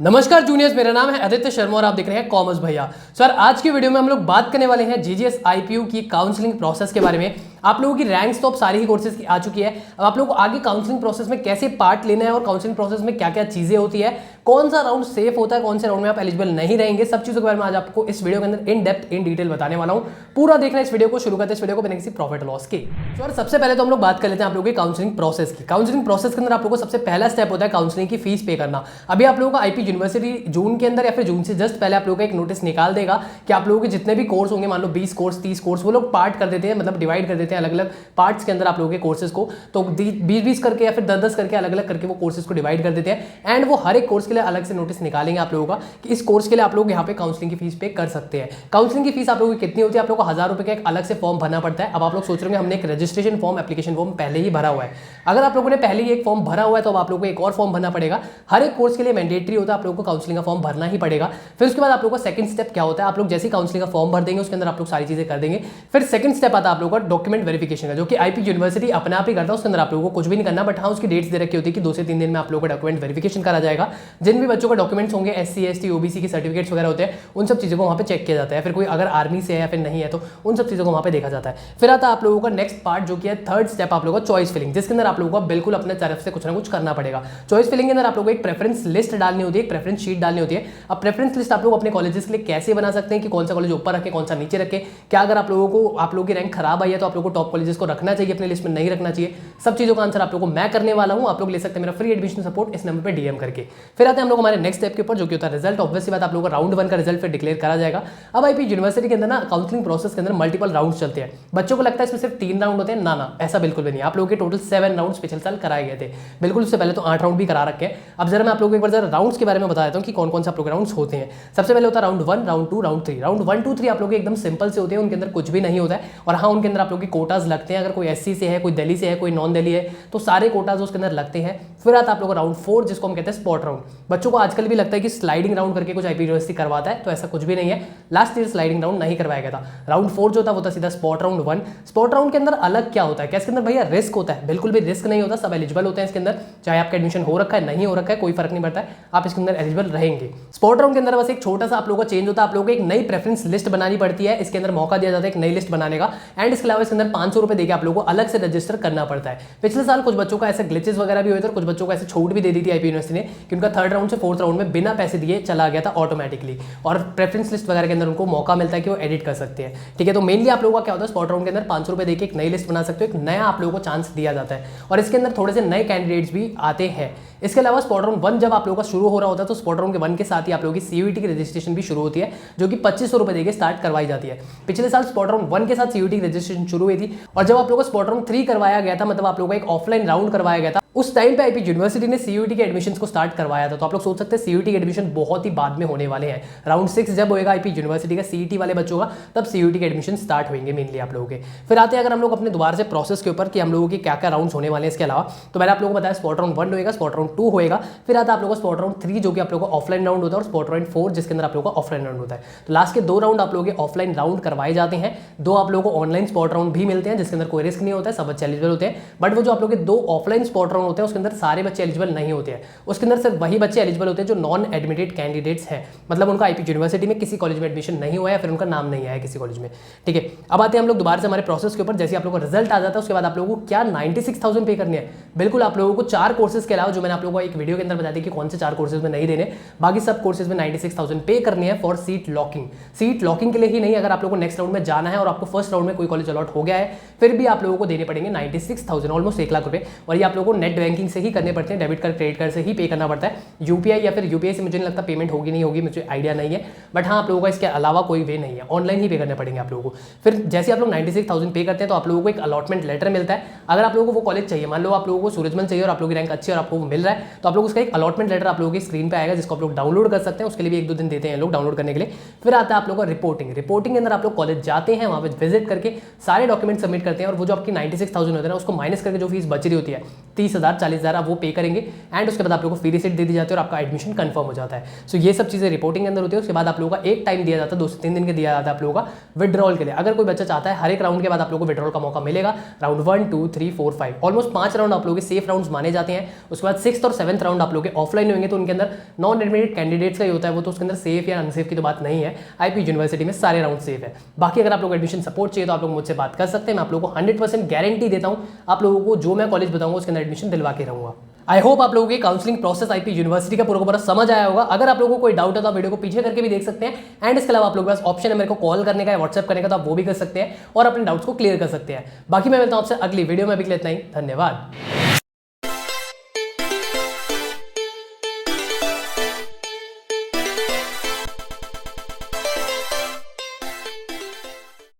नमस्कार जूनियर्स, मेरा नाम है आदित्य शर्मा और आप देख रहे हैं कॉमर्स भैया। सर आज की वीडियो में हम लोग बात करने वाले हैं जीजीएस आईपीयू की काउंसलिंग प्रोसेस के बारे में। आप लोगों की रैंक्स तो अब सारी ही कोर्सेज की आ चुकी है। अब आप लोगों को आगे काउंसलिंग प्रोसेस में कैसे पार्ट लेना है और काउंसलिंग प्रोसेस में क्या क्या चीजें होती है, कौन सा राउंड सेफ होता है, कौन से राउंड में आप एलिजिबल नहीं रहेंगे, सब चीजों के बारे में आज आपको इस वीडियो के अंदर इन डेप्थ इन डिटेल बताने वाला हूं। पूरा देखना इस वीडियो को, शुरू करते हैं इस वीडियो को बिना किसी प्रॉफिट लॉस के। सर सबसे पहले तो हम लोग बात कर लेते हैं आप लोगों की काउंसलिंग प्रोसेस की। काउंसलिंग प्रोसेस के अंदर आप लोगों को सबसे पहला स्टेप होता है काउंसलिंग की फीस पे करना। अभी आप लोगों का आईपी यूनिवर्सिटी जून के अंदर या फिर जून से जस्ट पहले आप लोगों का एक नोटिस निकाल देगा कि आप लोगों के जितने भी कोर्स होंगे, मान लो 20 कोर्स 30 कोर्स, वो लोग पार्ट कर देते हैं, मतलब डिवाइड कर देते हैं अलग अलग पार्ट्स के अंदर आप लोगों के कोर्सेज को। तो 20-20 करके या फिर 10-10 करके अलग अलग करके वो कोर्सेज को डिवाइड कर देते हैं एंड वो हर एक कोर्स के लिए अलग से नोटिस निकालेंगे आप लोगों का कि इस कोर्स के लिए आप लोग यहाँ पे काउंसलिंग की फीस पे कर सकते हैं। काउंसलिंग की फीस आप लोगों की कितनी होती है? आप लोगों को 1000 रुपये का एक अलग से फॉर्म भरना पड़ता है। अब आप लोग सोच रहे होंगे हमने एक रजिस्ट्रेशन फॉर्म एप्लीकेशन फॉर्म पहले ही भरा हुआ है। अगर आप लोगों ने पहले ही एक फॉर्म भरा हुआ है तो अब आप लोगों को एक और फॉर्म भरना पड़ेगा। हर एक कोर्स के लिए मैंडेटरी होता है, आप लोगों को काउंसलिंग का फॉर्म भरना ही पड़ेगा। फिर उसके बाद आप लोगों का सेकंड स्टेप क्या होता है? आप लोग जैसे ही काउंसलिंग का फॉर्म भर देंगे उसके अंदर आप लोग सारी चीजें कर देंगे। फिर सेकंड स्टेप आता है आप लोगों का डॉक्यूमेंट वेरिफिकेशन का, जो कि आईपी यूनिवर्सिटी अपने आप ही करता है। उसके अंदर आप लोगों को कुछ भी नहीं करना, बट हाँ उसकी डेट्स दे रखी होती है कि 2 से 3 दिन में आप लोगों का डॉक्यूमेंट वेरिफिकेशन करा जाएगा। जिन भी बच्चों का डॉक्यूमेंट्स होंगे, एससी एसटी ओबीसी की सर्टिफिकेट्स वगैरह होते हैं, उन सब चीज़ों को वहाँ पे चेक किया जाता है। फिर कोई अगर आर्मी से है या फिर नहीं है तो उन सब चीज़ों को वहाँ पे देखा जाता है। फिर आता है आप लोगों का नेक्स्ट पार्ट, जो कि है थर्ड स्टेप आप लोगों का चॉइस फिलिंग, जिसके अंदर आप लोगों को बिल्कुल अपने तरफ से कुछ ना कुछ करना पड़ेगा। चॉइस फिलिंग के अंदर आप लोगों को एक प्रेफरेंस लिस्ट डालनी होती है, एक प्रेफरेंस शीट डालनी होती है। अब प्रेफरेंस लिस्ट आप लोग अपने कॉलेजेस के लिए कैसे बना सकते हैं कि कौन सा कॉलेज ऊपर रखे, कौन सा नीचे रखे, क्या अगर आप लोगों की रैंक खराब आई है तो आप लोगों को टॉप कॉलेजेस को रखना चाहिए अपने लिस्ट में, नहीं रखना चाहिए। सब चीज़ों का आंसर आप लोगों को मैं करने वाला हूँ। आप लोग ले सकते हैं मेरा फ्री एडमिशन सपोर्ट इस नंबर पर डीएम करके। फिर आते हैं हम लोग हमारे नेक्स्ट स्टेप के ऊपर, जो कि होता है रिजल्ट। ऑब्वियसली बात, आप लोगों का राउंड 1 का रिजल्ट फिर डिक्लेयर करा जाएगा। अब आईपी यूनिवर्सिटी के अंदर ना काउंसलिंग प्रोसेस के अंदर मल्टीपल राउंड चलते हैं। बच्चों को लगता है इसमें सिर्फ 3 राउंड होते हैं, ना ऐसा बिल्कुल भी नहीं। आप लोगों के टोटल 7 राउंड पिछले साल कराए गए थे, बिल्कुल। उससे पहले तो 8 राउंड भी करा रखे हैं। अब जरा मैं आप लोगों को एक बार जरा राउंड्स के बारे में बता देता हूँ कि कौन कौन सा राउंड्स होते हैं। सबसे पहले होता है राउंड 1, राउंड 2, राउंड 3। राउंड 1 2 3 आप लोग एकदम सिंपल से होते हैं, उनके अंदर कुछ भी नहीं होता है। और हाँ, उनके अंदर आप लोग की कोटाज लगते हैं। अगर कोई एससी से है, कोई दिल्ली से है, कोई नॉन दिल्ली है, तो सारे कोटाज उसके अंदर लगते हैं। फिर आता है आप लोग राउंड 4, जिसको हम कहते हैं स्पॉट राउंड। बच्चों को आजकल भी लगता है कि स्लाइडिंग राउंड करके कुछ आईपी यूनिवर्सिटी करवाता है, तो ऐसा कुछ भी नहीं है। लास्ट ईयर स्लाइडिंग राउंड नहीं करवाया गया था। राउंड 4 जो था वो था सीधा स्पॉट राउंड 1। स्पॉट राउंड के अंदर अलग क्या होता है? क्या इसके अंदर भैया रिस्क होता है? बिल्कुल भी रिस्क नहीं होता, सब एलिजिबल होते हैं इसके अंदर। चाहे आपका एडमिशन हो रखा है नहीं हो रखा है, कोई फर्क नहीं पड़ता है, आप इसके अंदर एलिजिबल रहेंगे। स्पॉट राउंड के अंदर बस एक छोटा सा आप लोगों का चेंज होता है, आप लोगों को एक नई प्रेफरेंस लिस्ट बनानी पड़ती है। इसके अंदर मौका दिया जाता है एक नई लिस्ट बनाने का, एंड इसके अलावा इसके अंदर 500 रुपए देकर आप लोगों को अलग से रजिस्टर करना पड़ता है। पिछले साल कुछ बच्चों का ऐसे ग्लिचेस वगैरह भी हुए थे और कुछ बच्चों को ऐसे छूट भी दे दी थी आईपी यूनिवर्सिटी ने कि उनका 3rd राउंड से 4th राउंड में बिना पैसे दिए चला गया था ऑटोमेटिकली, और प्रेफरेंस लिस्ट वगैरह के अंदर उनको मौका मिलता है कि वो एडिट कर सकते हैं। ठीक है, तो मेनली आप लोगों का क्या होता है, स्पॉट राउंड के अंदर 500 रुपए देकर एक नई लिस्ट बना सकते हो, एक नया आप लोगों को चांस दिया जाता है, और इसके अंदर थोड़े से नए कैंडिडेट्स भी आते हैं। इसके अलावा स्पॉट राउंड 1 जब आप लोगों का शुरू हो रहा होता है तो स्पॉट राउंड के 1 के साथ ही आप लोगों की सीयूईटी की रजिस्ट्रेशन भी शुरू होती है, जो कि 2500 रुपए देकर स्टार्ट करवाई जाती है। पिछले साल स्पॉट राउंड 1 के साथ सीयूईटी की रजिस्ट्रेशन शुरू हुई थी, और जब आप लोगों को स्पॉट राउंड 3 करवाया गया था, मतलब आप लोगों को एक ऑफलाइन राउंड करवाया गया था, उस टाइम पे आईपी यूनिवर्सिटी ने सीयूईटी के एडमिशंस को स्टार्ट करवाया था। तो आप लोग सोच सकते हैं सीयूईटी के एडमिशन बहुत ही बाद में होने वाले हैं। राउंड 6 जब होएगा आईपी यूनिवर्सिटी का सीईटी वाले बच्चों का, तब सीयूईटी के एडमिशन स्टार्ट होंगे मेनली आप लोगों के। फिर आते हैं अगर हम लोग अपने दोबारा से प्रोसेस के ऊपर कि हम लोगों के क्या क्या राउंड्स होने वाले हैं इसके अलावा, तो मैंने आप लोगों को बताया स्पॉट राउंड 1 होएगा, स्पॉट राउंड 2 होएगा। फिर आता है आप लोगों को स्पॉट राउंड 3, जो कि आप लोगों को ऑफलाइन राउंड होता है, और स्पॉट राउंड 4 जिसके अंदर आप लोगों को ऑफलाइन राउंड होता है। तो लास्ट के 2 राउंड आप लोगों के ऑफलाइन राउंड करवाए जाते हैं। 2 आप लोगों को ऑनलाइन स्पॉट राउंड भी मिलते हैं, जिसके अंदर कोई रिस्क नहीं होता है, सब बच्चे एलिजिबल होते हैं। बट वो जो आप लोग के 2 ऑफलाइन स्पॉट राउंड होते हैं उसके अंदर सारे बच्चे एलिजिबल नहीं होते हैं। उसके अंदर सिर्फ वही बच्चे एलिजिबल होते हैं जो नॉन एडमिटेड कैंडिडेट्स हैं, मतलब उनका आईपी यूनिवर्सिटी में किसी कॉलेज में एडमिशन नहीं हुआ है, फिर उनका नाम नहीं आया किसी कॉलेज में। ठीक है, अब आते हैं हम लोग दोबारा से हमारे प्रोसेस के ऊपर। जैसे आप लोगों को रिजल्ट आ जाता है उसके बाद आप लोगों को क्या 96,000 पे करनी है। बिल्कुल, आप लोगों को 4 कोर्सेज के अलावा, जो मैंने आप लोगों को एक वीडियो के अंदर बता दी कि कौन से 4 कोर्सेज में नहीं देने, बाकी सब कोर्सेज में 96,000 पे करनी है for seat locking. Seat locking के लिए ही नहीं, अगर आप लोगों को नेक्स्ट राउंड में जाना है और आपको फर्स्ट राउंड में कोई कॉलेज अलॉट हो गया है, फिर भी आप लोगों को देने पड़ेंगे 96,000, ऑलमोस्ट 1 लाख रुपए। और ये आप लोगों को नेट बैंकिंग से ही करने पड़ते हैं, डेबिट कार्ड क्रेडिट कार्ड से ही पे करना पड़ता है। यूपीआई या फिर यूपीआई से मुझे नहीं लगता पेमेंट होगी नहीं होगी, मुझे आइडिया नहीं है, बट हाँ आप लोगों का इसके अलावा कोई वे नहीं है, ऑनलाइन ही पे करने पड़ेंगे आप लोगों को। फिर जैसे आप लोग 96,000 पे करते हैं तो आप लोगों को एक अलॉटमेंट लेटर मिलता है। अगर आप लोगों को वो कॉलेज चाहिए, मान लो आप लोगों को सूरजमल चाहिए और आप लोगों की रैंक अच्छी है और आपको वो मिल रहा है, तो आप लोग उसका एक अलॉटमेंट लेटर आप लोगों की स्क्रीन पे आएगा, जिसको आप लोग डाउनलोड कर सकते हैं। उसके लिए भी 1-2 दिन देते हैं लोग डाउनलोड करने के लिए। फिर आता है आप लोगों का रिपोर्टिंग। रिपोर्टिंग के अंदर आप लोग कॉलेज जाते हैं, वहाँ पे विजिट करके सारे डॉक्यूमेंट सबमिट करते हैं, और वो जो आपकी 96,000 होता है ना, उसको माइनस करके जो फीस बच रही होती है 30,000 30,000 40,000 आप वो पे करेंगे एंड उसके बाद आप लोगों को फ्री सीट दे दी जाती है और आपका एडमिशन कंफर्म हो जाता है। सो ये सब चीज़ें रिपोर्टिंग के अंदर होती है। उसके बाद आप लोगों का एक टाइम दिया जाता है, 2 से 3 दिन के दिया जाता है आप लोगों का विड्रॉल के लिए। अगर कोई बच्चा चाहता है हर एक राउंड के बाद आप लोगों को विड्रॉल का मौका मिलेगा। राउंड 1 2 3 4 5 ऑलमोस्ट 5 राउंड आप लोगों के सेफ राउंड्स माने जाते हैं। उसके बाद 6th और 7th राउंड आप लोगों के ऑफलाइन होंगे, तो उनके अंदर नॉन एडमिटेड कैंडिडेट्स का ही होता है वो, तो उसके अंदर सेफ या अनसेफ की तो बात नहीं है। आईपी यूनिवर्सिटी में सारे राउंड सेफ है। बाकी अगर आप लोग एडमिशन सपोर्ट चाहिए तो आप लोग मुझसे बात कर सकते हैं। मैं आप लोगों को 100% गारंटी देता हूं, आप लोगों को जो मैं कॉलेज बताऊंगा उसके अंदर एडमिशन दिलवा के रहूंगा। आई होप आप लोगों की काउंसलिंग प्रोसेस आईपी यूनिवर्सिटी का पूरा समझ आया होगा। अगर आप लोगों को कोई डाउट है तो आप वीडियो को पीछे करके भी देख सकते हैं एंड इसके अलावा आप लोगों के पास ऑप्शन है मेरे को कॉल करने का या व्हाट्सएप करने का, तो आप वो भी कर सकते हैं और अपने डाउट्स को क्लियर कर सकते हैं। बाकी मैं मिलता हूं आपसे अगली वीडियो में, अभी के लिए इतना ही, धन्यवाद।